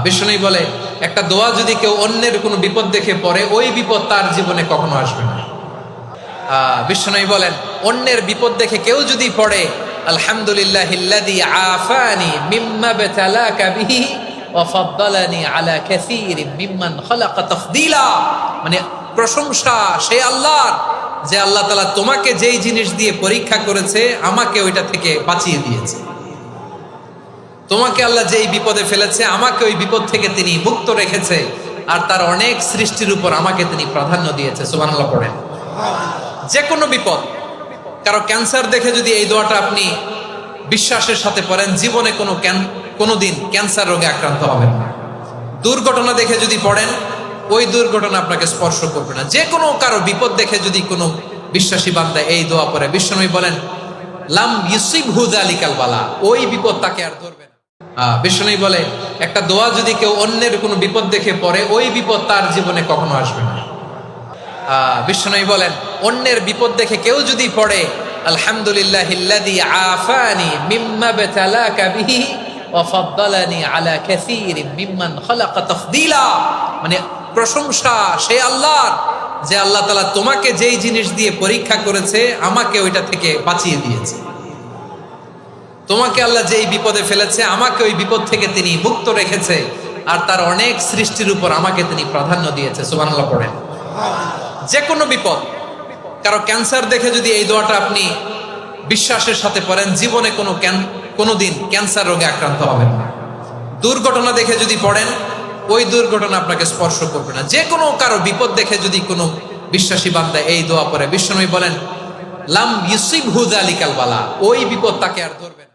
বিষ্ণু বলে একটা দোয়া যদি কেউ অন্যের কোনো বিপদ দেখে পড়ে ওই বিপদ তার জীবনে কখনো আসবে না। বিষ্ণু বলেন অন্যের বিপদ দেখে কেউ যদি পড়ে আলহামদুলিল্লাহিল্লাযী আফানি মিম্মা বাতালাকা বিহি ওয়া ফাদ্দালানি আলা কাসীরিন মিম্মান খালাকা তাফদীলা, মানে প্রশংসা সেই আল্লাহর যে আল্লাহ তাআলা তোমাকে যেই জিনিস দিয়ে পরীক্ষা করেছে আমাকে ওইটা থেকে বাঁচিয়ে দিয়েছে। তোমাকে আল্লাহ যেই বিপদে ফেলেছে আমাকে ওই বিপদ থেকে তিনি মুক্ত রেখেছে, আর তার অনেক সৃষ্টির উপর আমাকে তিনি প্রাধান্য দিয়েছে। সুবহানাল্লাহ পড়েন। যে কোনো বিপদ, কারো ক্যান্সার দেখে যদি এই দোয়াটা আপনি বিশ্বাসের সাথে পড়েন, জীবনে কোনোদিন ক্যান্সার রোগে আক্রান্ত হবেন না। দুর্ঘটনা দেখে যদি পড়েন, ওই দুর্ঘটনা আপনাকে স্পর্শ করবে না। যে কোনো কারো বিপদ দেখে যদি কোনো বিশ্বাসী বান্দা এই দোয়া পড়ে, বিশ্বনবী বলেন লাম ইউসিবহু যালিকাল বালা, ওই বিপদ তাকে আর ধরবে না। বিশ্বনবী বলে একটা দোয়া যদি কেউ অন্যের কোনো বিপদ দেখে পড়ে ওই বিপদ তার জীবনে কখনো আসবে না। বিষ্ণু বলেন অন্যের বিপদ দেখে কেউ যদি পড়ে আলহামদুলিল্লাহিল্লাযী আফানি মিম্মা বাতালাকা বিহি ওয়া ফাদ্দালানি আলা কাসীরিন মিম্মান খালাকা তাফদীলা, মানে প্রশংসা সেই আল্লাহর যে আল্লাহ তাআলা তোমাকে যেই জিনিস দিয়ে পরীক্ষা করেছে আমাকে ওইটা থেকে বাঁচিয়ে দিয়েছে। তোমাকে আল্লাহ যেই বিপদে ফেলেছে আমাকে ওই বিপদ থেকে তিনি মুক্ত রেখেছে, আর তার অনেক সৃষ্টির উপর আমাকে তিনি প্রাধান্য দিয়েছে। সুবহানাল্লাহ পড়েন। যে কোনো বিপদ, কারো ক্যান্সার দেখে যদি এই দোয়াটা আপনি বিশ্বাসের সাথে পড়েন, জীবনে কোনোদিন ক্যান্সার রোগে আক্রান্ত হবেন না। দুর্ঘটনা দেখে যদি পড়েন, ওই দুর্ঘটনা আপনাকে স্পর্শ করবে না। যে কোনো কারো বিপদ দেখে যদি কোনো বিশ্বাসী বান্দা এই দোয়া পড়ে, বিশ্বনবী বলেন লাম ইউসিবহু যালিকাল বালা, ওই বিপদ তাকে আর ধরবে না।